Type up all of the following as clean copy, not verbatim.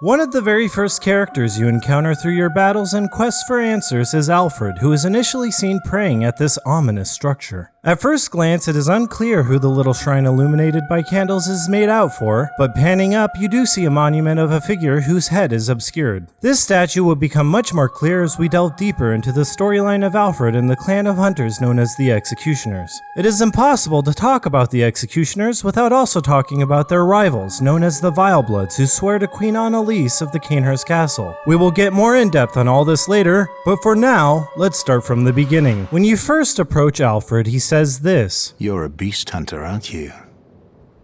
One of the very first characters you encounter through your battles and quests for answers is Alfred, who is initially seen praying at this ominous structure. At first glance, it is unclear who the little shrine illuminated by candles is made out for, but panning up, you do see a monument of a figure whose head is obscured. This statue will become much more clear as we delve deeper into the storyline of Alfred and the clan of hunters known as the Executioners. It is impossible to talk about the Executioners without also talking about their rivals, known as the Vilebloods, who swear to Queen Annalise of the Cainhurst Castle. We will get more in depth on all this later, but for now, let's start from the beginning. When you first approach Alfred, he says this: "You're a beast hunter, aren't you?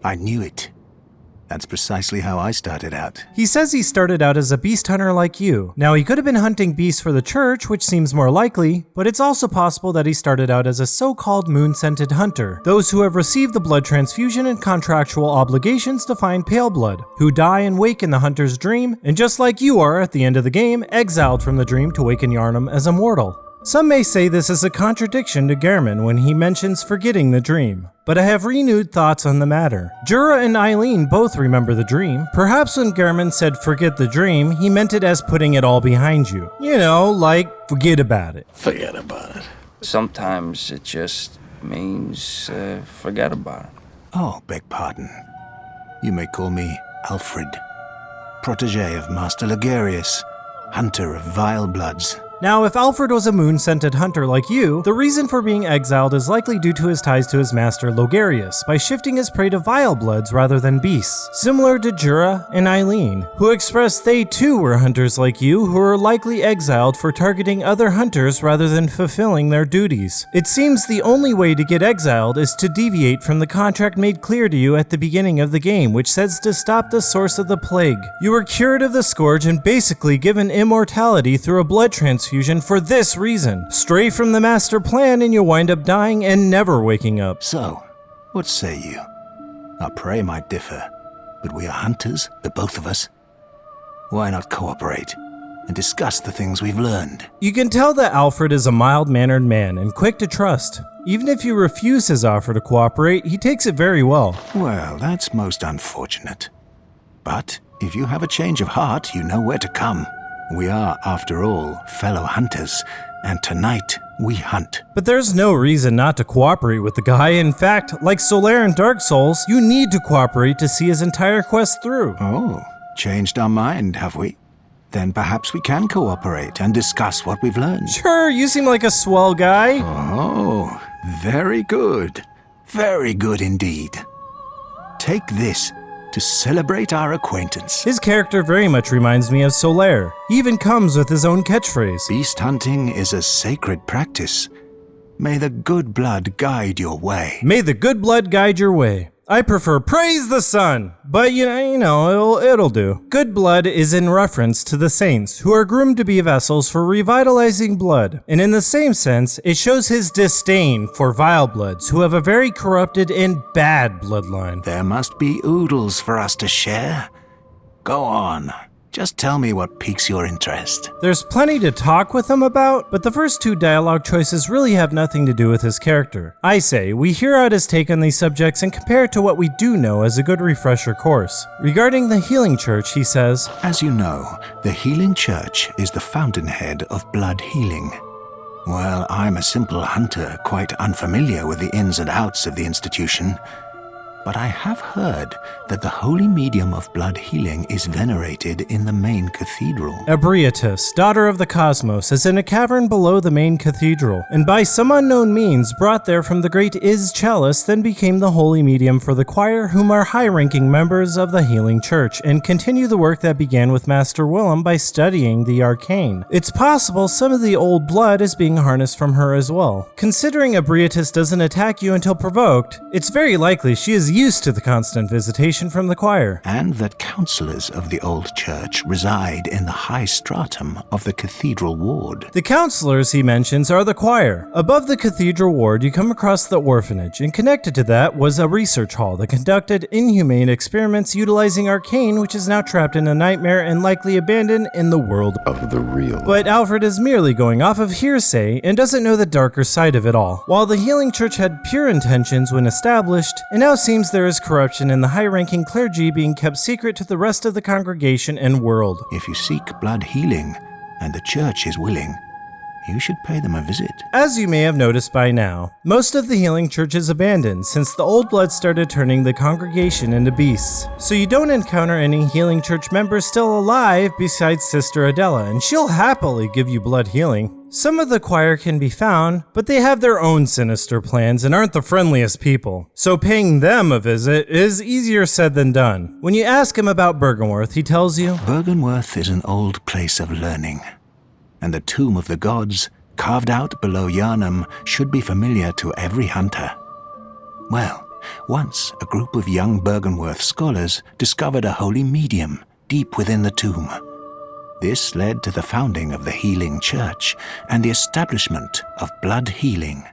I knew it. That's precisely how I started out." He says he started out as a beast hunter like you. Now, he could have been hunting beasts for the church, which seems more likely, but it's also possible that he started out as a so-called moon-scented hunter, those who have received the blood transfusion and contractual obligations to find pale blood, who die and wake in the hunter's dream, and just like you are at the end of the game, exiled from the dream to wake in Yharnam as a mortal. Some may say this is a contradiction to Gehrman when he mentions forgetting the dream, but I have renewed thoughts on the matter. Jura and Eileen both remember the dream. Perhaps when Gehrman said forget the dream, he meant it as putting it all behind you. You know, like forget about it. Forget about it. Sometimes it just means forget about it. Oh, beg pardon. You may call me Alfred, protege of Master Logarius, hunter of Vilebloods. Now, if Alfred was a moon-scented hunter like you, the reason for being exiled is likely due to his ties to his master Logarius, by shifting his prey to Vilebloods rather than beasts, similar to Jura and Eileen, who expressed they too were hunters like you who were likely exiled for targeting other hunters rather than fulfilling their duties. It seems the only way to get exiled is to deviate from the contract made clear to you at the beginning of the game, which says to stop the source of the plague. You were cured of the scourge and basically given immortality through a blood transfusion for this reason. Stray from the master plan and you'll wind up dying and never waking up. So, what say you? Our prey might differ, but we are hunters, the both of us. Why not cooperate and discuss the things we've learned? You can tell that Alfred is a mild-mannered man and quick to trust. Even if you refuse his offer to cooperate, he takes it very well. Well, that's most unfortunate. But if you have a change of heart, you know where to come. We are, after all, fellow hunters, and tonight we hunt. But there's no reason not to cooperate with the guy. In fact, like Solaire in Dark Souls, you need to cooperate to see his entire quest through. Oh, changed our mind, have we? Then perhaps we can cooperate and discuss what we've learned. Sure, you seem like a swell guy. Oh, very good. Very good indeed. Take this to celebrate our acquaintance. His character very much reminds me of Solaire. He even comes with his own catchphrase. Beast hunting is a sacred practice. May the good blood guide your way. May the good blood guide your way. I prefer praise the sun, but you know, it'll do. Good blood is in reference to the saints, who are groomed to be vessels for revitalizing blood. And in the same sense, it shows his disdain for Vilebloods, who have a very corrupted and bad bloodline. There must be oodles for us to share. Go on. Just tell me what piques your interest. There's plenty to talk with him about, but the first two dialogue choices really have nothing to do with his character. I say, we hear out his take on these subjects and compare it to what we do know as a good refresher course. Regarding the Healing Church, he says, "As you know, the Healing Church is the fountainhead of blood healing. Well, I'm a simple hunter, quite unfamiliar with the ins and outs of the institution. But I have heard that the holy medium of blood healing is venerated in the main cathedral." Ebrietas, daughter of the cosmos, is in a cavern below the main cathedral, and by some unknown means brought there from the great Is Chalice, then became the holy medium for the choir, whom are high-ranking members of the Healing Church, and continue the work that began with Master Willem by studying the arcane. It's possible some of the old blood is being harnessed from her as well. Considering Ebrietas doesn't attack you until provoked, it's very likely she is used to the constant visitation from the choir. And that counselors of the old church reside in the high stratum of the cathedral ward. The counselors he mentions are the choir. Above the cathedral ward, you come across the orphanage, and connected to that was a research hall that conducted inhumane experiments utilizing arcane, which is now trapped in a nightmare and likely abandoned in the world Of the real. But Alfred is merely going off of hearsay and doesn't know the darker side of it all. While the Healing Church had pure intentions when established, it now seems seems there is corruption in the high-ranking clergy being kept secret to the rest of the congregation and world. If you seek blood healing, and the church is willing, you should pay them a visit. As you may have noticed by now, most of the healing church is abandoned since the old blood started turning the congregation into beasts. So you don't encounter any healing church members still alive besides Sister Adela, and she'll happily give you blood healing. Some of the choir can be found, but they have their own sinister plans and aren't the friendliest people. So paying them a visit is easier said than done. When you ask him about Byrgenwerth, he tells you, Byrgenwerth is an old place of learning, and the tomb of the gods, carved out below Yharnam, should be familiar to every hunter. Well, once a group of young Byrgenwerth scholars discovered a holy medium deep within the tomb. This led to the founding of the Healing Church and the establishment of blood healing.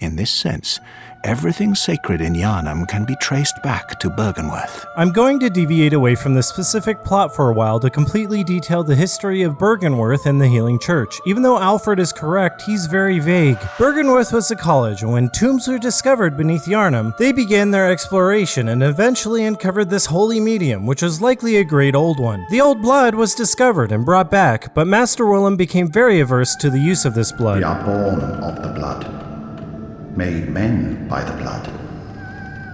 In this sense, everything sacred in Yharnam can be traced back to Byrgenwerth. I'm going to deviate away from the specific plot for a while to completely detail the history of Byrgenwerth and the Healing Church. Even though Alfred is correct, he's very vague. Byrgenwerth was a college, and when tombs were discovered beneath Yharnam, they began their exploration and eventually uncovered this holy medium, which was likely a great old one. The old blood was discovered and brought back, but Master Willem became very averse to the use of this blood. We are born of the blood, made men by the blood,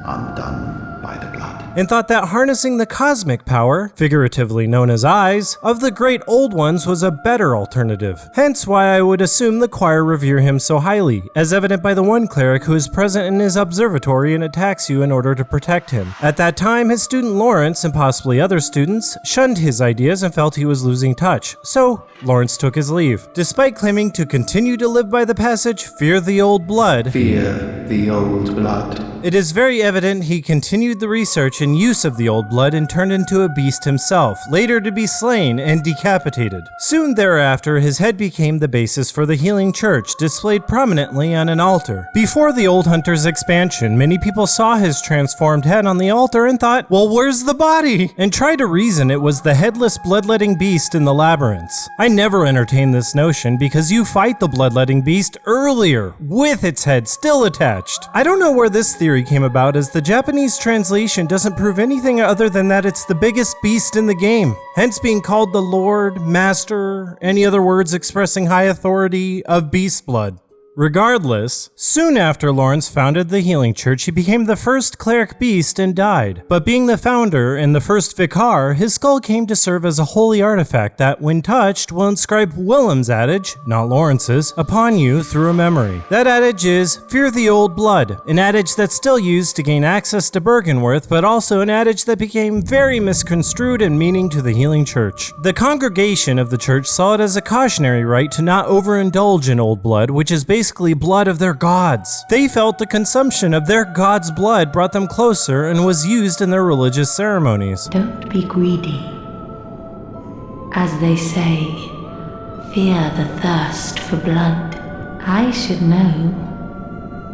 undone by the blood. And thought that harnessing the cosmic power, figuratively known as eyes, of the great old ones was a better alternative. Hence why I would assume the choir revere him so highly, as evident by the one cleric who is present in his observatory and attacks you in order to protect him. At that time, his student Lawrence, and possibly other students, shunned his ideas and felt he was losing touch, so Lawrence took his leave. Despite claiming to continue to live by the passage, "Fear the old blood," Fear the old blood. it is very evident he continued the research and use of the old blood and turned into a beast himself, later to be slain and decapitated. Soon thereafter, his head became the basis for the Healing Church, displayed prominently on an altar. Before the Old Hunter's expansion, many people saw his transformed head on the altar and thought, well, where's the body? And tried to reason it was the headless bloodletting beast in the labyrinths. I never entertained this notion because you fight the bloodletting beast earlier, with its head still attached. I don't know where this theory came about, as the Japanese translation doesn't prove anything other than that it's the biggest beast in the game, hence being called the Lord, Master, any other words expressing high authority of beast blood. Regardless, soon after Lawrence founded the Healing Church, he became the first cleric beast and died. But being the founder and the first vicar, his skull came to serve as a holy artifact that, when touched, will inscribe Willem's adage, not Lawrence's, upon you through a memory. That adage is, "Fear the old blood," an adage that's still used to gain access to Byrgenwerth, but also an adage that became very misconstrued in meaning to the Healing Church. The congregation of the church saw it as a cautionary rite to not overindulge in old blood, which is basically blood of their gods. They felt the consumption of their god's blood brought them closer and was used in their religious ceremonies. Don't be greedy. As they say, fear the thirst for blood. I should know.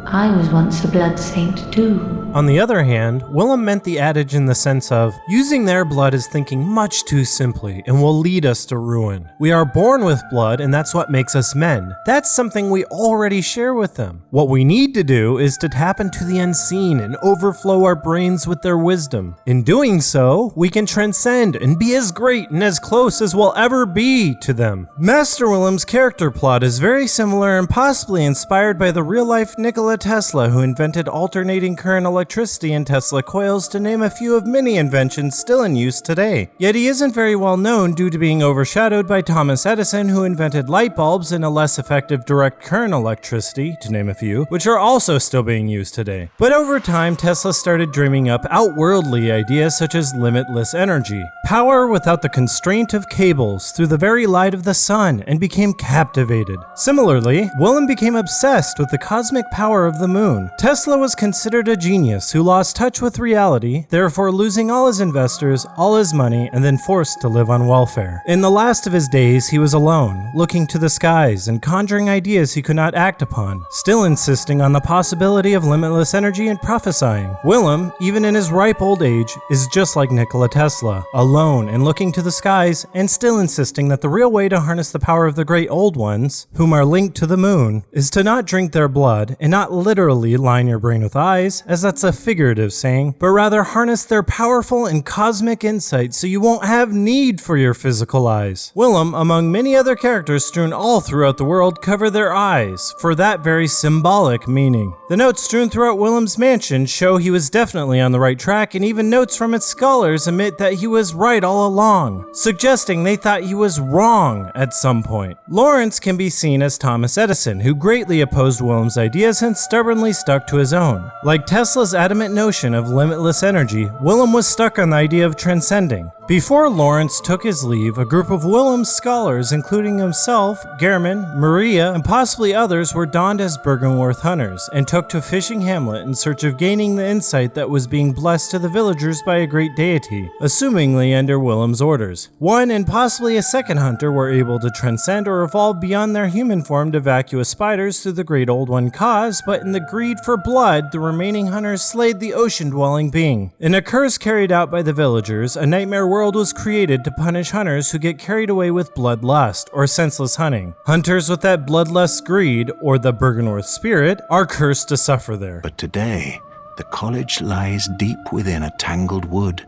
I was once a blood saint too. On the other hand, Willem meant the adage in the sense of, using their blood is thinking much too simply and will lead us to ruin. We are born with blood and that's what makes us men. That's something we already share with them. What we need to do is to tap into the unseen and overflow our brains with their wisdom. In doing so, we can transcend and be as great and as close as we'll ever be to them. Master Willem's character plot is very similar and possibly inspired by the real-life Nikola Tesla, who invented alternating current electricity and Tesla coils, to name a few of many inventions still in use today. Yet he isn't very well known due to being overshadowed by Thomas Edison, who invented light bulbs and a less effective direct current electricity, to name a few, which are also still being used today. But over time, Tesla started dreaming up outworldly ideas such as limitless energy, power without the constraint of cables through the very light of the sun, and became captivated. Similarly, Willem became obsessed with the cosmic power of the moon. Tesla was considered a genius who lost touch with reality, therefore losing all his investors, all his money, and then forced to live on welfare. In the last of his days, he was alone, looking to the skies and conjuring ideas he could not act upon, still insisting on the possibility of limitless energy and prophesying. Willem, even in his ripe old age, is just like Nikola Tesla, alone and looking to the skies, and still insisting that the real way to harness the power of the great old ones, whom are linked to the moon, is to not drink their blood and not literally line your brain with eyes, as that's a figurative saying, but rather harness their powerful and cosmic insight so you won't have need for your physical eyes. Willem, among many other characters strewn all throughout the world, cover their eyes, for that very symbolic meaning. The notes strewn throughout Willem's mansion show he was definitely on the right track, and even notes from its scholars admit that he was right all along, suggesting they thought he was wrong at some point. Lawrence can be seen as Thomas Edison, who greatly opposed Willem's ideas and stubbornly stuck to his own. Like Tesla's adamant notion of limitless energy, Willem was stuck on the idea of transcending. Before Lawrence took his leave, a group of Willem's scholars, including himself, Gehrman, Maria, and possibly others, were donned as Byrgenwerth hunters and took to Fishing Hamlet in search of gaining the insight that was being blessed to the villagers by a great deity, assumingly under Willem's orders. One and possibly a second hunter were able to transcend or evolve beyond their human form to vacuous spiders through the Great Old One cause, but in the greed for blood, the remaining hunters slayed the ocean-dwelling being. In a curse carried out by the villagers, a nightmare world was created to punish hunters who get carried away with bloodlust, or senseless hunting. Hunters with that bloodlust greed, or the Byrgenwerth spirit, are cursed to suffer there. But today, the college lies deep within a tangled wood,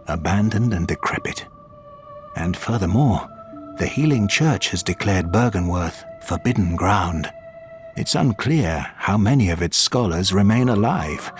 abandoned and decrepit. And furthermore, the Healing Church has declared Byrgenwerth forbidden ground. It's unclear how many of its scholars remain alive,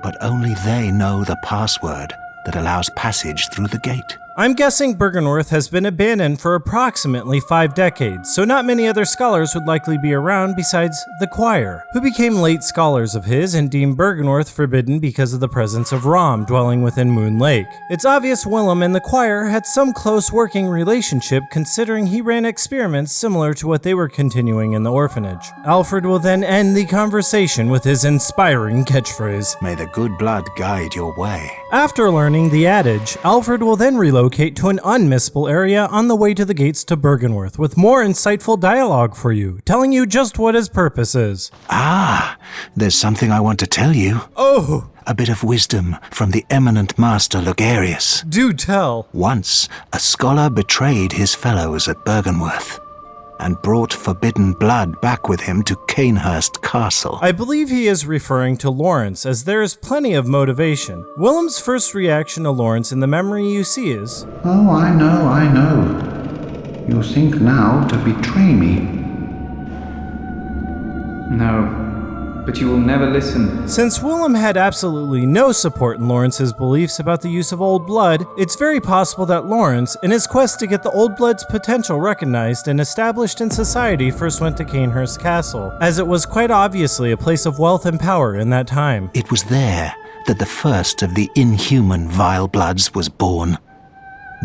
but only they know the password that allows passage through the gate. I'm guessing Byrgenwerth has been abandoned for approximately 5 decades, so not many other scholars would likely be around besides the choir, who became late scholars of his and deemed Byrgenwerth forbidden because of the presence of Rom dwelling within Moon Lake. It's obvious Willem and the choir had some close working relationship, considering he ran experiments similar to what they were continuing in the orphanage. Alfred will then end the conversation with his inspiring catchphrase, "May the good blood guide your way." After learning the adage, Alfred will then relocate to an unmissable area on the way to the gates to Byrgenwerth with more insightful dialogue for you, telling you just what his purpose is. Ah, there's something I want to tell you. Oh! A bit of wisdom from the eminent master Logarius. Do tell. Once, a scholar betrayed his fellows at Byrgenwerth and brought forbidden blood back with him to Cainhurst Castle. I believe he is referring to Lawrence, as there is plenty of motivation. Willem's first reaction to Lawrence in the memory you see is, Oh, I know. You think now to betray me. No, but you will never listen. Since Willem had absolutely no support in Lawrence's beliefs about the use of old blood, it's very possible that Lawrence, in his quest to get the old blood's potential recognized and established in society, first went to Cainhurst Castle, as it was quite obviously a place of wealth and power in that time. It was there that the first of the inhuman Vilebloods was born.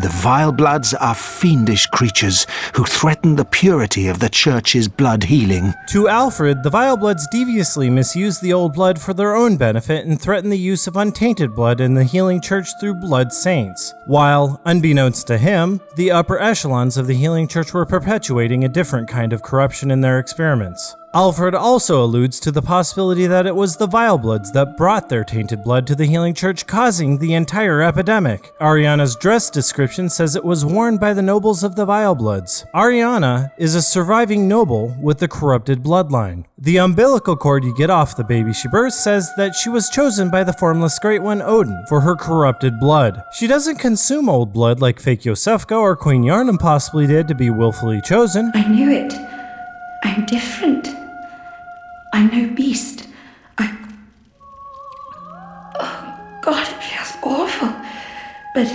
The Vilebloods are fiendish creatures who threaten the purity of the Church's blood healing. To Alfred, the Vilebloods deviously misuse the old blood for their own benefit and threaten the use of untainted blood in the Healing Church through blood saints, while, unbeknownst to him, the upper echelons of the Healing Church were perpetuating a different kind of corruption in their experiments. Alfred also alludes to the possibility that it was the Vilebloods that brought their tainted blood to the Healing Church, causing the entire epidemic. Ariana's dress description says it was worn by the nobles of the Vilebloods. Ariana is a surviving noble with the corrupted bloodline. The umbilical cord you get off the baby she births says that she was chosen by the formless Great One Odin for her corrupted blood. She doesn't consume old blood like fake Yosefka or Queen Yharnam possibly did to be willfully chosen. I knew it. I'm different. I'm no beast. Oh, God, it feels awful. But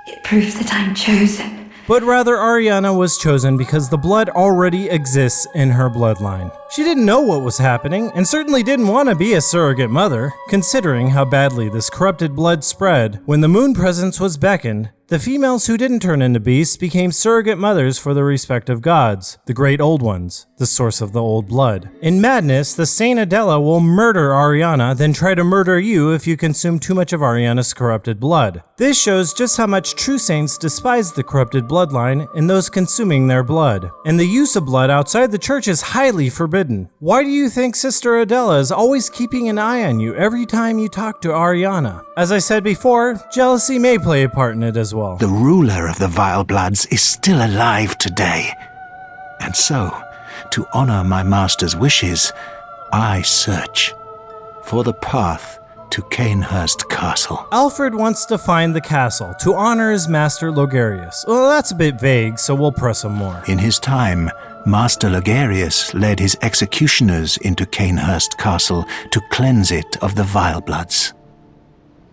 it proves that I'm chosen. But rather, Ariana was chosen because the blood already exists in her bloodline. She didn't know what was happening, and certainly didn't want to be a surrogate mother, considering how badly this corrupted blood spread. When the moon presence was beckoned, the females who didn't turn into beasts became surrogate mothers for their respective gods, the Great Old Ones, the source of the old blood. In madness, the Saint Adela will murder Ariana, then try to murder you if you consume too much of Ariana's corrupted blood. This shows just how much true saints despise the corrupted bloodline and those consuming their blood. And the use of blood outside the church is highly forbidden. Why do you think Sister Adela is always keeping an eye on you every time you talk to Ariana? As I said before, jealousy may play a part in it as well. The ruler of the Vilebloods is still alive today. And so, to honor my master's wishes, I search for the path to Cainhurst Castle. Alfred wants to find the castle to honor his master Logarius. Well, that's a bit vague, so we'll press him more. In his time, Master Logarius led his executioners into Cainhurst Castle to cleanse it of the Vilebloods.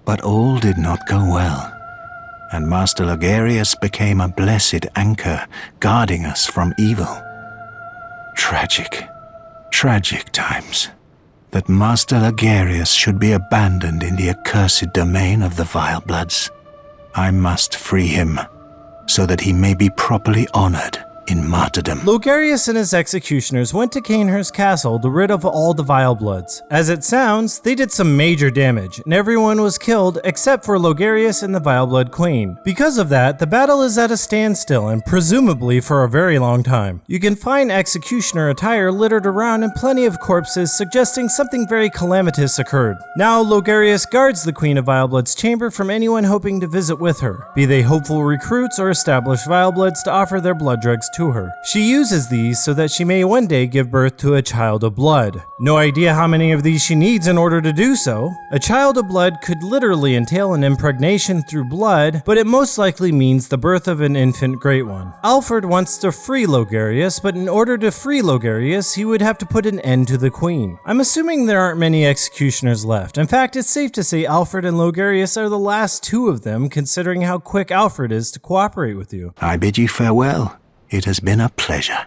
But all did not go well, and Master Logarius became a blessed anchor, guarding us from evil. Tragic, tragic times. That Master Logarius should be abandoned in the accursed domain of the Vilebloods. I must free him, so that he may be properly honored in martyrdom. Logarius and his executioners went to Cainhurst Castle to rid of all the Vilebloods. As it sounds, they did some major damage, and everyone was killed except for Logarius and the Vileblood Queen. Because of that, the battle is at a standstill, and presumably for a very long time. You can find executioner attire littered around and plenty of corpses suggesting something very calamitous occurred. Now, Logarius guards the Queen of Vileblood's chamber from anyone hoping to visit with her, be they hopeful recruits or established Vilebloods to offer their blood drugs to her. She uses these so that she may one day give birth to a child of blood. No idea how many of these she needs in order to do so. A child of blood could literally entail an impregnation through blood, but it most likely means the birth of an infant great one. Alfred wants to free Logarius, but in order to free Logarius, he would have to put an end to the queen. I'm assuming there aren't many executioners left. In fact, it's safe to say Alfred and Logarius are the last two of them, considering how quick Alfred is to cooperate with you. I bid you farewell. It has been a pleasure.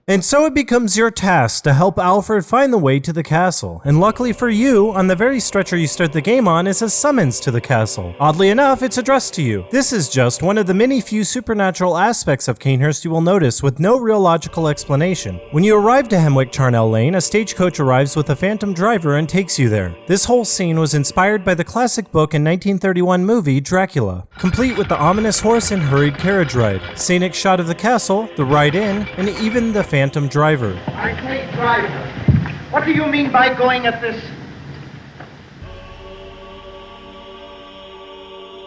And so it becomes your task to help Alfred find the way to the castle. And luckily for you, on the very stretcher you start the game on is a summons to the castle. Oddly enough, it's addressed to you. This is just one of the many few supernatural aspects of Cainhurst you will notice with no real logical explanation. When you arrive to Hemwick Charnel Lane, a stagecoach arrives with a phantom driver and takes you there. This whole scene was inspired by the classic book and 1931 movie Dracula, complete with the ominous horse and hurried carriage ride, scenic shot of the castle, the ride in, and even the phantom driver. I say driver. What do you mean by going at this?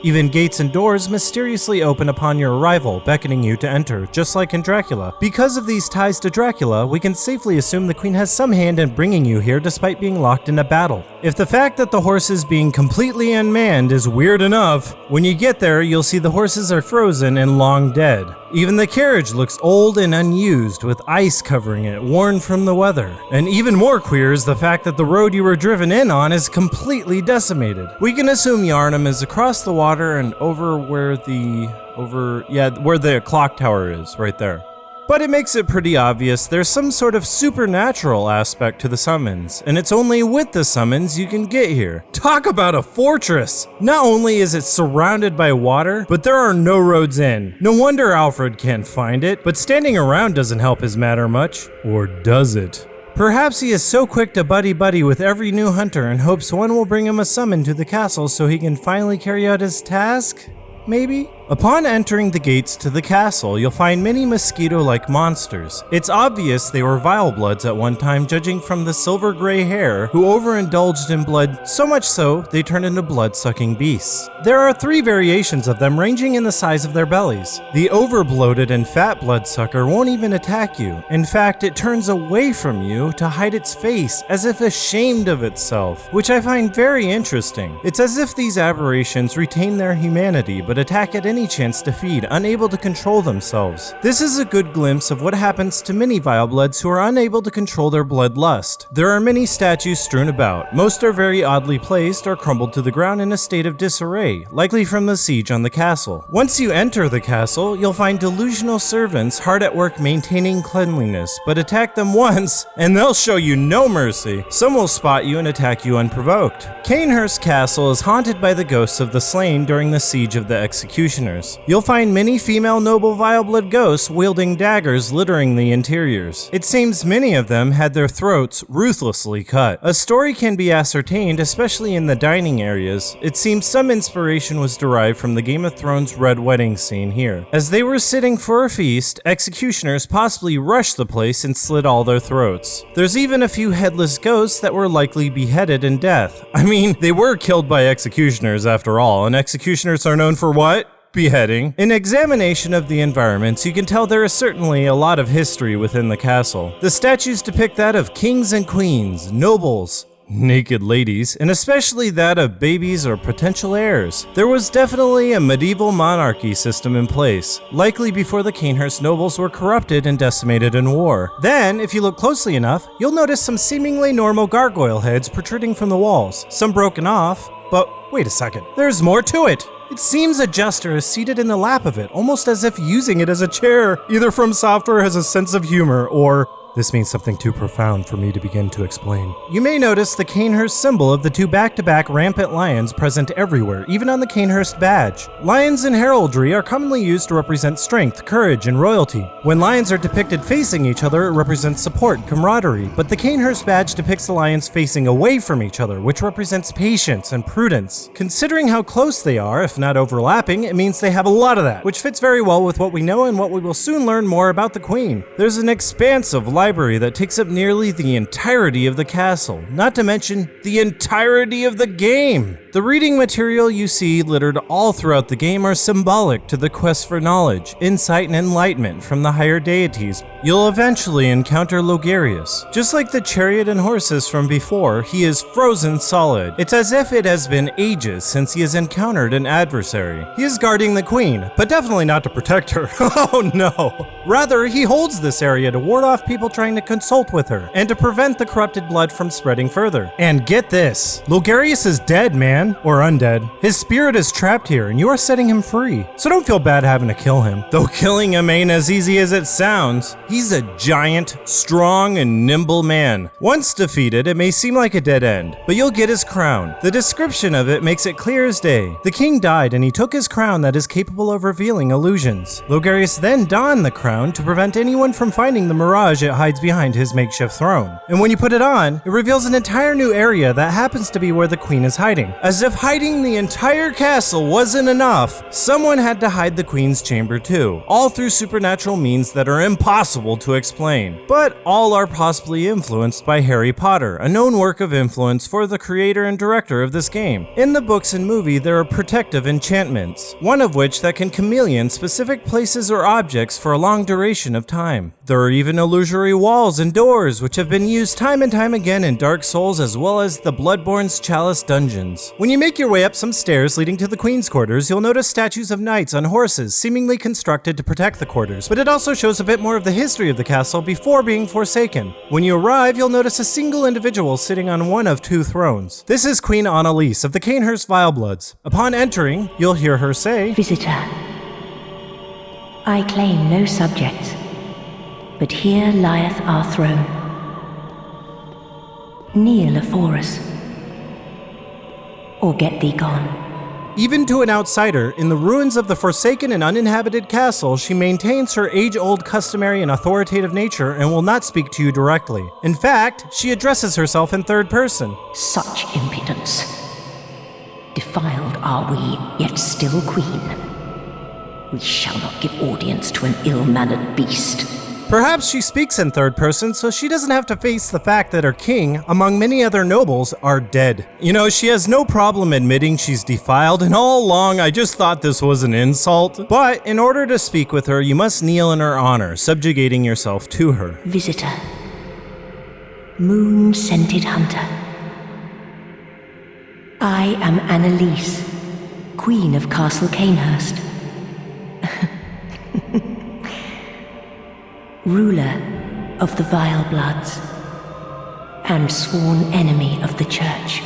Even gates and doors mysteriously open upon your arrival, beckoning you to enter, just like in Dracula. Because of these ties to Dracula, we can safely assume the queen has some hand in bringing you here despite being locked in a battle. If the fact that the horses being completely unmanned is weird enough, when you get there, you'll see the horses are frozen and long dead. Even the carriage looks old and unused, with ice covering it, worn from the weather. And even more queer is the fact that the road you were driven in on is completely decimated. We can assume Yharnam is across the water and over where the clock tower is, right there. But it makes it pretty obvious there's some sort of supernatural aspect to the summons, and it's only with the summons you can get here. Talk about a fortress! Not only is it surrounded by water, but there are no roads in. No wonder Alfred can't find it, but standing around doesn't help his matter much. Or does it? Perhaps he is so quick to buddy-buddy with every new hunter and hopes one will bring him a summon to the castle so he can finally carry out his task? Maybe? Upon entering the gates to the castle, you'll find many mosquito-like monsters. It's obvious they were Vilebloods at one time, judging from the silver-gray hair, who overindulged in blood so much so they turned into blood-sucking beasts. There are 3 variations of them ranging in the size of their bellies. The over-bloated and fat bloodsucker won't even attack you. In fact, it turns away from you to hide its face, as if ashamed of itself, which I find very interesting. It's as if these aberrations retain their humanity, but attack at any chance to feed, unable to control themselves. This is a good glimpse of what happens to many Vilebloods who are unable to control their bloodlust. There are many statues strewn about. Most are very oddly placed or crumbled to the ground in a state of disarray, likely from the siege on the castle. Once you enter the castle, you'll find delusional servants hard at work maintaining cleanliness, but attack them once and they'll show you no mercy. Some will spot you and attack you unprovoked. Cainhurst Castle is haunted by the ghosts of the slain during the siege of the Executioners. You'll find many female noble Vileblood ghosts wielding daggers littering the interiors. It seems many of them had their throats ruthlessly cut. A story can be ascertained, especially in the dining areas. It seems some inspiration was derived from the Game of Thrones Red Wedding scene here. As they were sitting for a feast, executioners possibly rushed the place and slit all their throats. There's even a few headless ghosts that were likely beheaded in death. I mean, they were killed by executioners after all, and executioners are known for what? beheading. In examination of the environments, you can tell there is certainly a lot of history within the castle. The statues depict that of kings and queens, nobles, naked ladies, and especially that of babies or potential heirs. There was definitely a medieval monarchy system in place, likely before the Cainhurst nobles were corrupted and decimated in war. Then, if you look closely enough, you'll notice some seemingly normal gargoyle heads protruding from the walls, some broken off, but wait a second, there's more to it! It seems a jester is seated in the lap of it, almost as if using it as a chair, either from software has a sense of humor, or this means something too profound for me to begin to explain. You may notice the Cainhurst symbol of the two back-to-back rampant lions present everywhere, even on the Cainhurst badge. Lions in heraldry are commonly used to represent strength, courage, and royalty. When lions are depicted facing each other, it represents support, camaraderie, but the Cainhurst badge depicts the lions facing away from each other, which represents patience and prudence. Considering how close they are, if not overlapping, it means they have a lot of that, which fits very well with what we know and what we will soon learn more about the Queen. There's an expansive library that takes up nearly the entirety of the castle, not to mention the entirety of the game. The reading material you see littered all throughout the game are symbolic to the quest for knowledge, insight, and enlightenment from the higher deities. You'll eventually encounter Logarius. Just like the chariot and horses from before, he is frozen solid. It's as if it has been ages since he has encountered an adversary. He is guarding the Queen, but definitely not to protect her. Oh no! Rather, he holds this area to ward off people trying to consult with her, and to prevent the corrupted blood from spreading further. And get this, Logarius is dead, man. Or undead. His spirit is trapped here, and you are setting him free. So don't feel bad having to kill him. Though killing him ain't as easy as it sounds. He's a giant, strong, and nimble man. Once defeated, it may seem like a dead end, but you'll get his crown. The description of it makes it clear as day. The king died, and he took his crown that is capable of revealing illusions. Logarius then donned the crown to prevent anyone from finding the mirage it hides behind his makeshift throne. And when you put it on, it reveals an entire new area that happens to be where the queen is hiding. As if hiding the entire castle wasn't enough, someone had to hide the queen's chamber too, all through supernatural means that are impossible to explain. But all are possibly influenced by Harry Potter, a known work of influence for the creator and director of this game. In the books and movie, there are protective enchantments, one of which that can chameleon specific places or objects for a long duration of time. There are even illusory walls and doors, which have been used time and time again in Dark Souls as well as the Bloodborne's Chalice dungeons. When you make your way up some stairs leading to the Queen's quarters, you'll notice statues of knights on horses, seemingly constructed to protect the quarters, but it also shows a bit more of the history of the castle before being forsaken. When you arrive, you'll notice a single individual sitting on one of two thrones. This is Queen Annalise of the Cainhurst Vilebloods. Upon entering, you'll hear her say, "Visitor, I claim no subjects, but here lieth our throne. Kneel afore us, or get thee gone." Even to an outsider, in the ruins of the forsaken and uninhabited castle, she maintains her age-old customary and authoritative nature and will not speak to you directly. In fact, she addresses herself in third person. Such impudence. Defiled are we, yet still queen. We shall not give audience to an ill-mannered beast. Perhaps she speaks in third person so she doesn't have to face the fact that her king, among many other nobles, are dead. You know, she has no problem admitting she's defiled, and all along I just thought this was an insult. But in order to speak with her, you must kneel in her honor, subjugating yourself to her. Visitor, moon-scented hunter. I am Annalise, Queen of Castle Cainhurst. Ruler of the Vilebloods, and sworn enemy of the Church.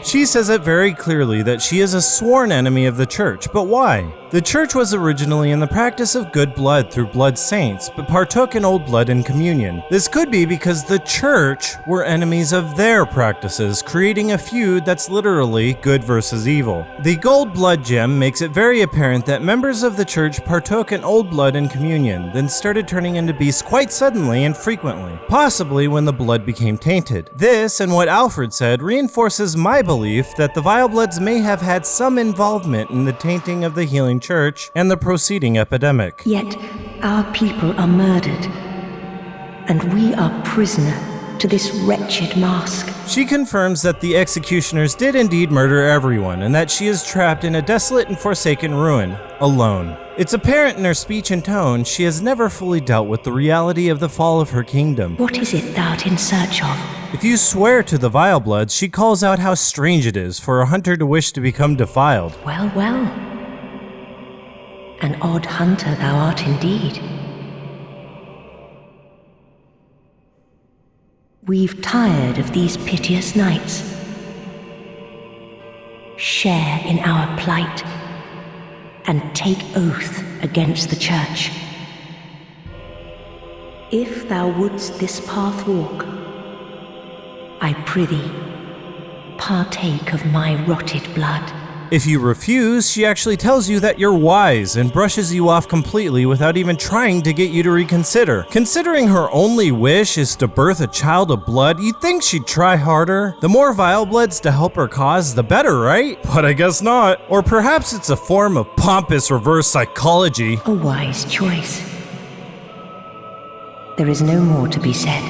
She says it very clearly that she is a sworn enemy of the Church, but why? The Church was originally in the practice of good blood through blood saints, but partook in old blood in communion. This could be because the Church were enemies of their practices, creating a feud that's literally good versus evil. The gold blood gem makes it very apparent that members of the Church partook in old blood in communion, then started turning into beasts quite suddenly and frequently, possibly when the blood became tainted. This, and what Alfred said, reinforces my belief that the Vilebloods may have had some involvement in the tainting of the healing Church and the proceeding epidemic. Yet our people are murdered, and we are prisoner to this wretched mask. She confirms that the executioners did indeed murder everyone, and that she is trapped in a desolate and forsaken ruin, alone. It's apparent in her speech and tone she has never fully dealt with the reality of the fall of her kingdom. What is it thou'rt in search of? If you swear to the Vilebloods, she calls out how strange it is for a hunter to wish to become defiled. Well, well. An odd hunter thou art indeed. We've tired of these piteous nights. Share in our plight, and take oath against the church. If thou wouldst this path walk, I prithee, partake of my rotted blood. If you refuse, she actually tells you that you're wise and brushes you off completely without even trying to get you to reconsider. Considering her only wish is to birth a child of blood, you'd think she'd try harder. The more Vilebloods to help her cause, the better, right? But I guess not. Or perhaps it's a form of pompous reverse psychology. A wise choice. There is no more to be said.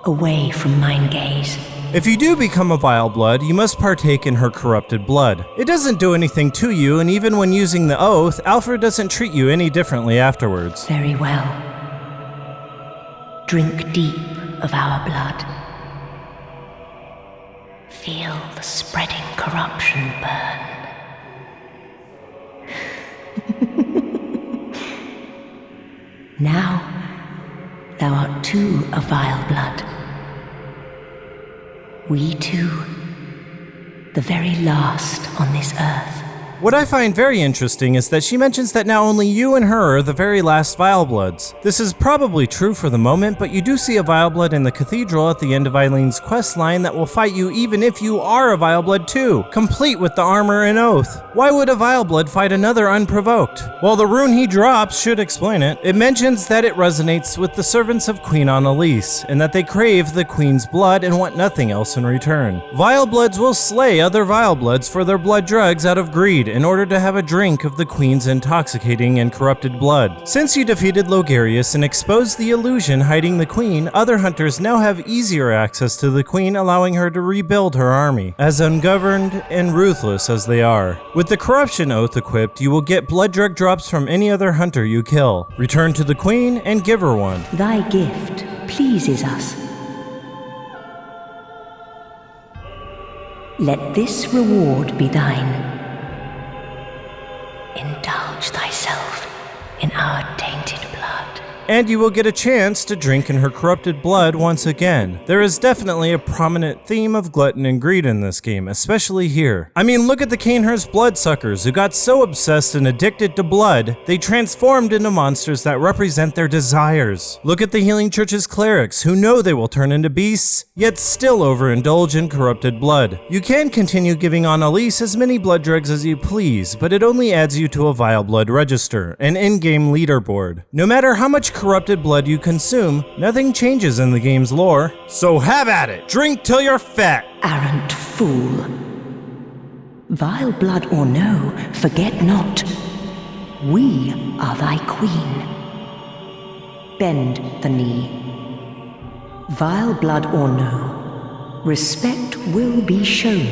Away from mine gaze. If you do become a Vileblood, you must partake in her corrupted blood. It doesn't do anything to you, and even when using the oath, Alfred doesn't treat you any differently afterwards. Very well. Drink deep of our blood. Feel the spreading corruption burn. Now, thou art too a Vileblood. We two, the very last on this earth. What I find very interesting is that she mentions that now only you and her are the very last Vilebloods. This is probably true for the moment, but you do see a Vileblood in the cathedral at the end of Eileen's quest line that will fight you even if you are a Vileblood too, complete with the armor and oath. Why would a Vileblood fight another unprovoked? Well, the rune he drops should explain it. It mentions that it resonates with the servants of Queen Annalise, and that they crave the Queen's blood and want nothing else in return. Vilebloods will slay other Vilebloods for their blood drugs out of greed, in order to have a drink of the Queen's intoxicating and corrupted blood. Since you defeated Logarius and exposed the illusion hiding the Queen, other hunters now have easier access to the Queen, allowing her to rebuild her army, as ungoverned and ruthless as they are. With the corruption oath equipped, you will get blood drug drops from any other hunter you kill. Return to the Queen and give her one. Thy gift pleases us. Let this reward be thine. Indulge thyself in our tainted blood. And you will get a chance to drink in her corrupted blood once again. There is definitely a prominent theme of glutton and greed in this game, especially here. I mean, look at the Cainhurst bloodsuckers who got so obsessed and addicted to blood, they transformed into monsters that represent their desires. Look at the Healing Church's clerics who know they will turn into beasts, yet still overindulge in corrupted blood. You can continue giving Annalise as many blood drugs as you please, but it only adds you to a Vileblood register, an in-game leaderboard. No matter how much corrupted blood you consume, nothing changes in the game's lore. So have at it! Drink till you're fat! Arrant fool. Vile blood or no, forget not. We are thy queen. Bend the knee. Vile blood or no, respect will be shown.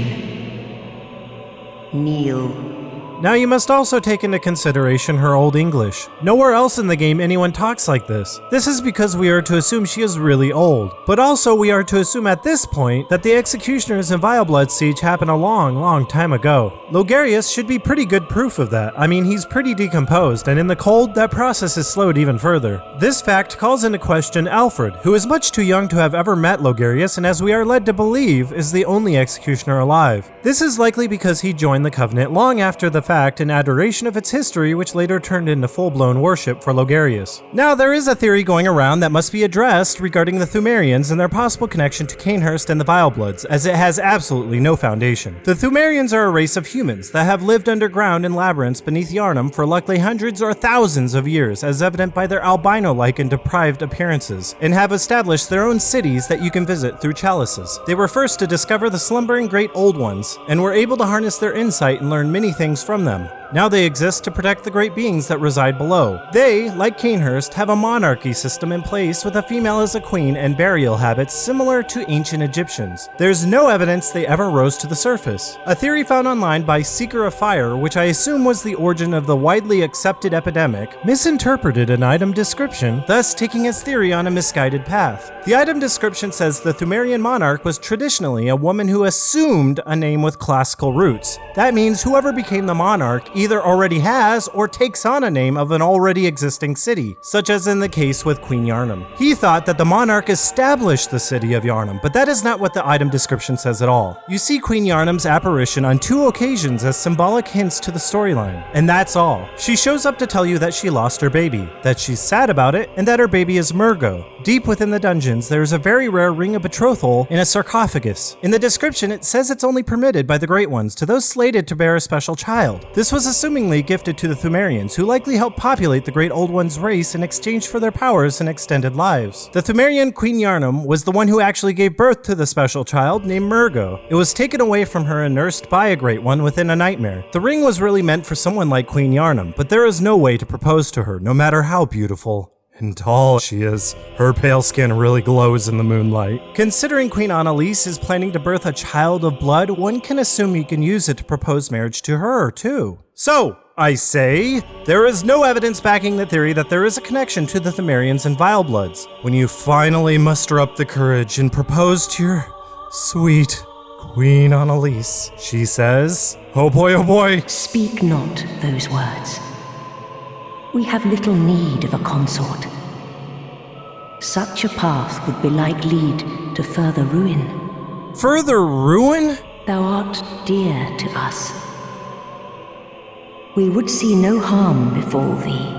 Kneel. Now you must also take into consideration her Old English. Nowhere else in the game anyone talks like this. This is because we are to assume she is really old. But also we are to assume at this point that the Executioners and Vilebloods siege happened a long time ago. Logarius should be pretty good proof of that. I mean, he's pretty decomposed, and in the cold, that process is slowed even further. This fact calls into question Alfred, who is much too young to have ever met Logarius, and as we are led to believe, is the only executioner alive. This is likely because he joined the Covenant long after the fact in adoration of its history, which later turned into full-blown worship for Logarius. Now, there is a theory going around that must be addressed regarding the Thumerians and their possible connection to Cainhurst and the Vilebloods, as it has absolutely no foundation. The Thumerians are a race of humans that have lived underground in labyrinths beneath Yharnam for likely hundreds or thousands of years, as evident by their albino-like and deprived appearances, and have established their own cities that you can visit through chalices. They were first to discover the slumbering Great Old Ones, and were able to harness their insight and learn many things from them. Now they exist to protect the great beings that reside below. They, like Cainhurst, have a monarchy system in place with a female as a queen and burial habits similar to ancient Egyptians. There's no evidence they ever rose to the surface. A theory found online by Seeker of Fire, which I assume was the origin of the widely accepted epidemic, misinterpreted an item description, thus taking his theory on a misguided path. The item description says the Thumerian monarch was traditionally a woman who assumed a name with classical roots. That means whoever became the monarch either already has or takes on a name of an already existing city, such as in the case with Queen Yharnam. He thought that the monarch established the city of Yharnam, but that is not what the item description says at all. You see Queen Yharnam's apparition on 2 occasions as symbolic hints to the storyline, and that's all. She shows up to tell you that she lost her baby, that she's sad about it, and that her baby is Murgo. Deep within the dungeons, there is a very rare ring of betrothal in a sarcophagus. In the description, it says it's only permitted by the Great Ones to those slated to bear a special child. This was assumingly gifted to the Thumerians, who likely helped populate the Great Old One's race in exchange for their powers and extended lives. The Thumerian Queen Yharnam was the one who actually gave birth to the special child named Murgo. It was taken away from her and nursed by a Great One within a nightmare. The ring was really meant for someone like Queen Yharnam, but there is no way to propose to her, no matter how beautiful and tall she is. Her pale skin really glows in the moonlight. Considering Queen Annalise is planning to birth a child of blood, one can assume you can use it to propose marriage to her, too. So, I say, there is no evidence backing the theory that there is a connection to the Thumerians and Vilebloods. When you finally muster up the courage and propose to your sweet Queen Annalise, she says, "Oh boy, Speak not those words. We have little need of a consort. Such a path would belike lead to further ruin. Further ruin? Thou art dear to us. We would see no harm befall thee.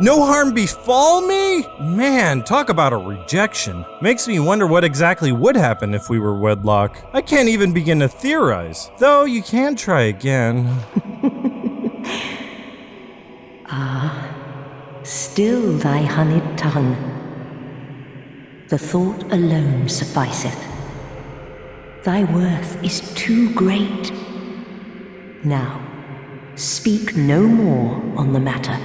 No harm befall me? Man, talk about a rejection. Makes me wonder what exactly would happen if we were wedlock. I can't even begin to theorize. Though you can try again. Still thy honeyed tongue. The thought alone sufficeth. Thy worth is too great. Now, speak no more on the matter.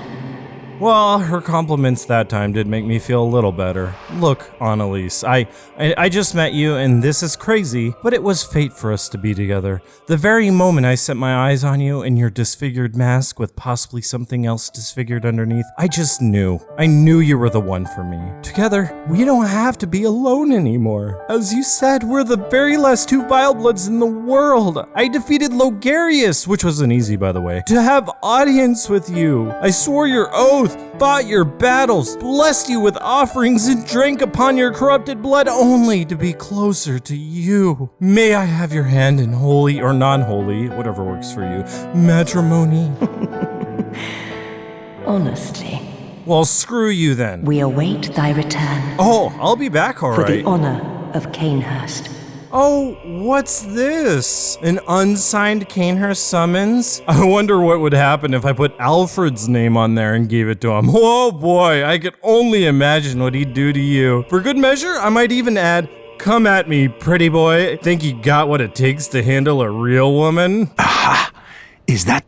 Well, her compliments that time did make me feel a little better. Look, Annalise, I just met you and this is crazy, but it was fate for us to be together. The very moment I set my eyes on you in your disfigured mask with possibly something else disfigured underneath, I just knew. I knew you were the one for me. Together, we don't have to be alone anymore. As you said, we're the very last 2 Vilebloods in the world. I defeated Logarius, which wasn't easy by the way, to have audience with you. I swore your oath, fought your battles, blessed you with offerings, and drank upon your corrupted blood only to be closer to you. May I have your hand in holy or non-holy, whatever works for you, matrimony? Honestly. Well, screw you then. We await thy return. Oh, I'll be back all for right. the honor of Cainhurst. Oh, what's this? An unsigned Cainhurst summons? I wonder what would happen if I put Alfred's name on there and gave it to him. Oh boy, I could only imagine what he'd do to you. For good measure, I might even add, "Come at me, pretty boy. Think you got what it takes to handle a real woman?" Aha! Is that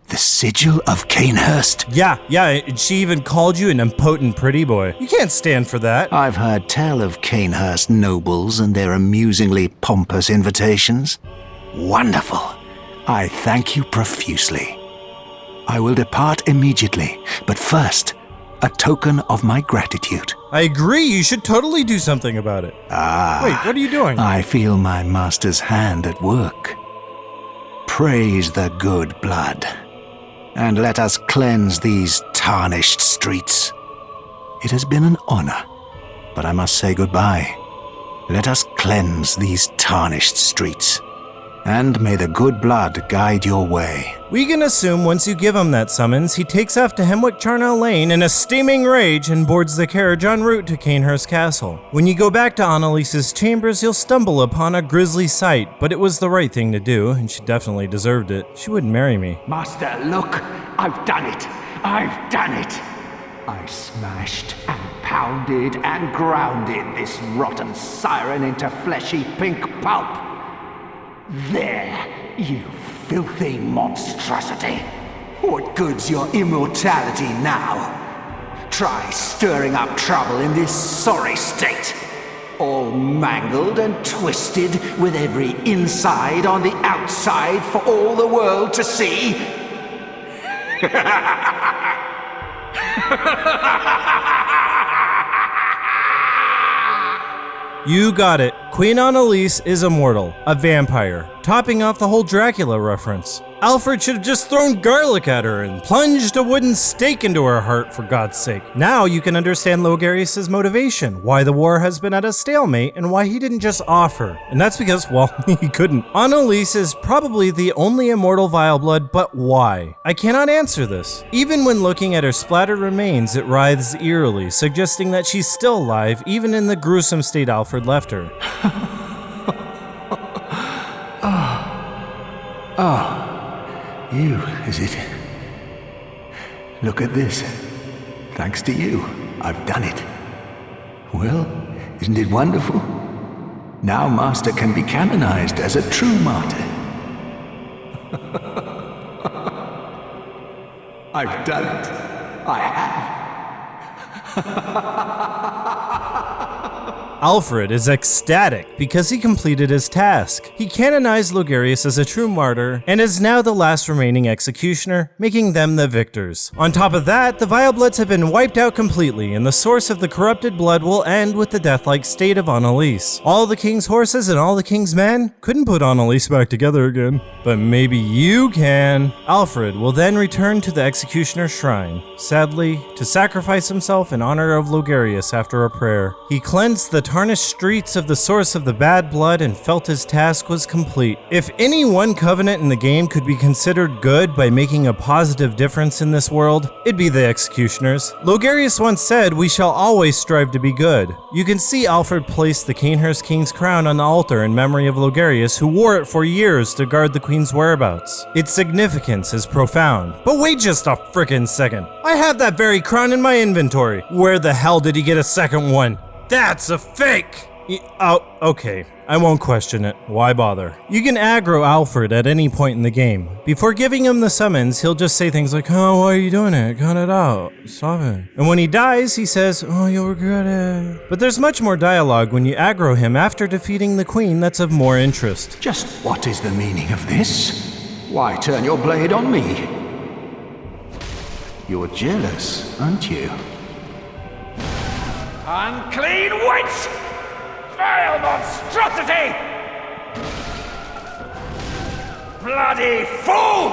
the sigil of Cainhurst? Yeah, and she even called you an impotent pretty boy. You can't stand for that. I've heard tell of Cainhurst nobles and their amusingly pompous invitations. Wonderful. I thank you profusely. I will depart immediately, but first, a token of my gratitude. I agree, you should totally do something about it. Wait, what are you doing? I feel my master's hand at work. Praise the good blood, and let us cleanse these tarnished streets. It has been an honor, but I must say goodbye. Let us cleanse these tarnished streets, and may the good blood guide your way. We can assume once you give him that summons, he takes off to Hemwick Charnel Lane in a steaming rage and boards the carriage en route to Cainhurst Castle. When you go back to Annalise's chambers, you'll stumble upon a grisly sight, but it was the right thing to do, and she definitely deserved it. She wouldn't marry me. Master, look! I've done it! I've done it! I smashed and pounded and grounded this rotten siren into fleshy pink pulp. There, you filthy monstrosity. What good's your immortality now? Try stirring up trouble in this sorry state. All mangled and twisted, with every inside on the outside for all the world to see. You got it. Queen Annalise is immortal, a vampire, topping off the whole Dracula reference. Alfred should have just thrown garlic at her and plunged a wooden stake into her heart, for God's sake. Now you can understand Logarius' motivation, why the war has been at a stalemate, and why he didn't just offer. And that's because, well, he couldn't. Annalise is probably the only immortal Vileblood, but why? I cannot answer this. Even when looking at her splattered remains, it writhes eerily, suggesting that she's still alive, even in the gruesome state Alfred left her. You, is it? Look at this. Thanks to you, I've done it. Well, isn't it wonderful? Now Master can be canonized as a true martyr. I've done it. I have. Alfred is ecstatic because he completed his task. He canonized Logarius as a true martyr and is now the last remaining executioner, making them the victors. On top of that, the Vilebloods have been wiped out completely, and the source of the corrupted blood will end with the death-like state of Annalise. All the king's horses and all the king's men couldn't put Annalise back together again. But maybe you can. Alfred will then return to the executioner's shrine, sadly, to sacrifice himself in honor of Logarius after a prayer. He cleansed the tarnished streets of the source of the bad blood and felt his task was complete. If any one covenant in the game could be considered good by making a positive difference in this world, it'd be the executioners. Logarius once said, "We shall always strive to be good." You can see Alfred place the Cainhurst king's crown on the altar in memory of Logarius, who wore it for years to guard the queen's whereabouts. Its significance is profound. But wait just a frickin' second. I have that very crown in my inventory. Where the hell did he get a second one? That's a fake! Oh, okay. I won't question it. Why bother? You can aggro Alfred at any point in the game. Before giving him the summons, he'll just say things like, "Oh, why are you doing it? Cut it out. Stop it." And when he dies, he says, "Oh, you'll regret it." But there's much more dialogue when you aggro him after defeating the queen that's of more interest. Just what is the meaning of this? Why turn your blade on me? You're jealous, aren't you? Unclean witch! Vile monstrosity! Bloody fool!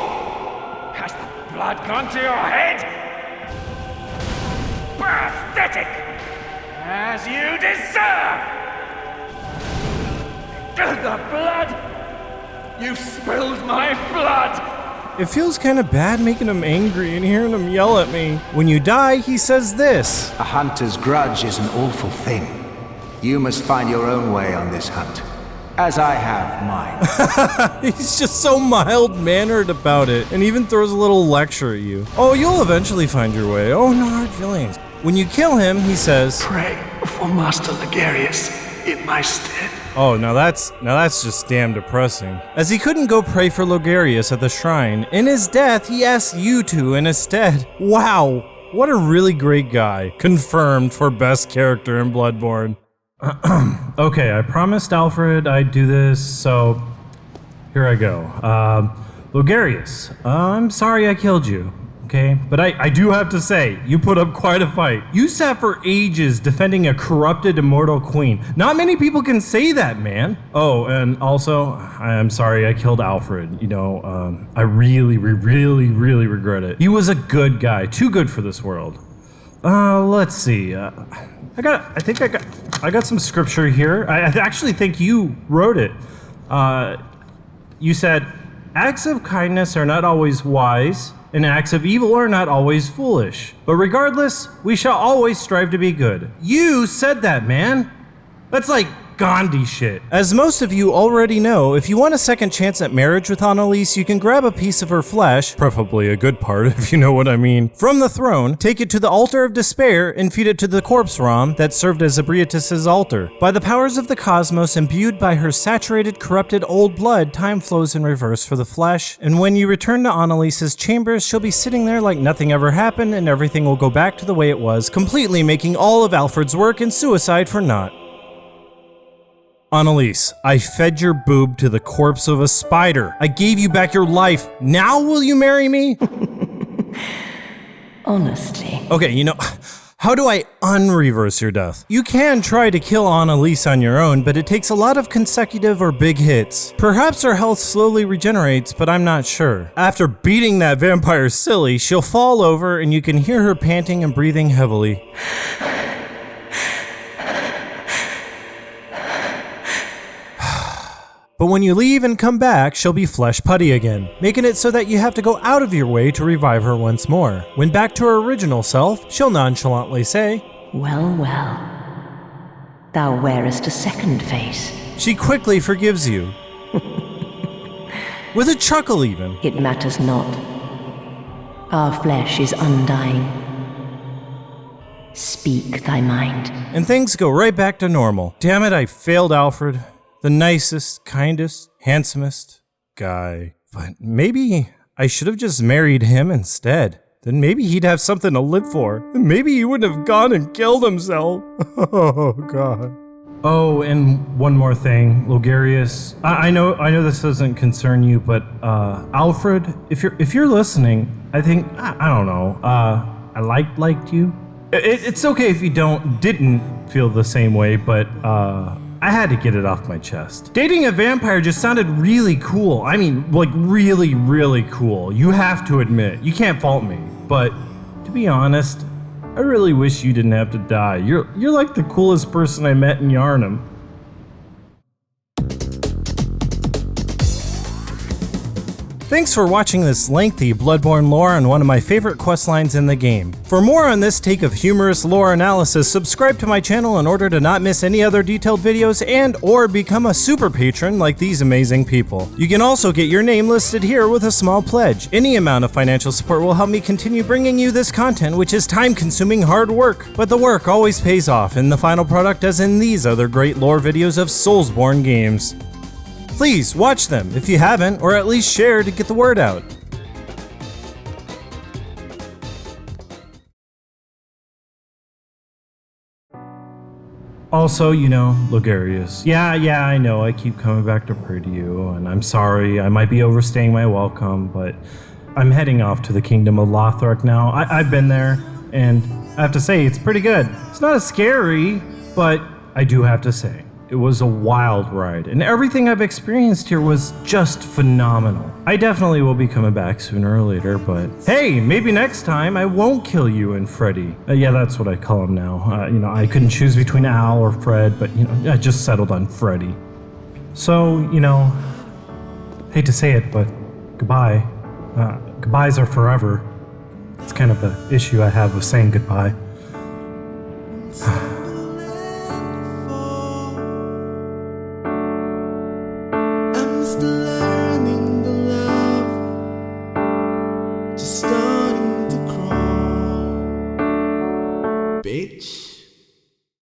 Has the blood gone to your head? Pathetic! As you deserve! The blood! You spilled my blood! It feels kind of bad making him angry and hearing him yell at me. When you die, he says this. A hunter's grudge is an awful thing. You must find your own way on this hunt, as I have mine. He's just so mild-mannered about it, and even throws a little lecture at you. Oh, you'll eventually find your way. Oh, no hard feelings. When you kill him, he says, Pray for Master Logarius in my stead. Oh, now that's just damn depressing. As he couldn't go pray for Logarius at the shrine, in his death, he asked you to in his stead. Wow, what a really great guy. Confirmed for best character in Bloodborne. Okay, I promised Alfred I'd do this, so here I go. Logarius, I'm sorry I killed you. Okay, but I do have to say, you put up quite a fight. You sat for ages defending a corrupted immortal queen. Not many people can say that, man. Oh, and also, I'm sorry I killed Alfred. You know, I really regret it. He was a good guy, too good for this world. Let's see. I got some scripture here. I actually think you wrote it. You said, acts of kindness are not always wise, and acts of evil are not always foolish. But regardless, we shall always strive to be good. You said that, man. That's like Gandhi shit. As most of you already know, if you want a second chance at marriage with Annalise, you can grab a piece of her flesh, preferably a good part if you know what I mean, from the throne, take it to the altar of despair, and feed it to the corpse rom that served as Abriatus's altar. By the powers of the cosmos imbued by her saturated, corrupted old blood, time flows in reverse for the flesh, and when you return to Annalise's chambers, she'll be sitting there like nothing ever happened, and everything will go back to the way it was, completely making all of Alfred's work and suicide for naught. Annalise, I fed your boob to the corpse of a spider. I gave you back your life. Now will you marry me? Honestly. Okay, you know, how do I unreverse your death? You can try to kill Annalise on your own, but it takes a lot of consecutive or big hits. Perhaps her health slowly regenerates, but I'm not sure. After beating that vampire silly, she'll fall over and you can hear her panting and breathing heavily. But when you leave and come back, she'll be flesh putty again, making it so that you have to go out of your way to revive her once more. When back to her original self, she'll nonchalantly say, Well, well. Thou wearest a second face. She quickly forgives you. With a chuckle even. It matters not. Our flesh is undying. Speak thy mind. And things go right back to normal. Damn it, I failed Alfred. The nicest, kindest, handsomest guy. But maybe I should have just married him instead. Then maybe he'd have something to live for. And maybe he wouldn't have gone and killed himself. Oh, God. Oh, and one more thing, Logarius. I know this doesn't concern you, but Alfred, if you're listening, I think I don't know. I liked you. It's okay if you didn't feel the same way, but I had to get it off my chest. Dating a vampire just sounded really cool. I mean, like really, really cool. You have to admit, you can't fault me. But to be honest, I really wish you didn't have to die. You're like the coolest person I met in Yharnam. Thanks for watching this lengthy Bloodborne lore on one of my favorite questlines in the game. For more on this take of humorous lore analysis, subscribe to my channel in order to not miss any other detailed videos and or become a super patron like these amazing people. You can also get your name listed here with a small pledge. Any amount of financial support will help me continue bringing you this content, which is time-consuming hard work. But the work always pays off in the final product, as in these other great lore videos of Soulsborne games. Please watch them if you haven't, or at least share to get the word out. Also, you know, Logarius. Yeah, I know I keep coming back to pray to you, and I'm sorry, I might be overstaying my welcome, but I'm heading off to the kingdom of Lothric now. I've been there, and I have to say, it's pretty good. It's not as scary, but I do have to say, it was a wild ride, and everything I've experienced here was just phenomenal. I definitely will be coming back sooner or later, but hey, maybe next time I won't kill you and Freddy. Yeah, that's what I call him now. You know, I couldn't choose between Al or Fred, but you know, I just settled on Freddy. So, you know, hate to say it, but goodbye. Goodbyes are forever. It's kind of the issue I have with saying goodbye. Learning to love, just starting to crawl, bitch.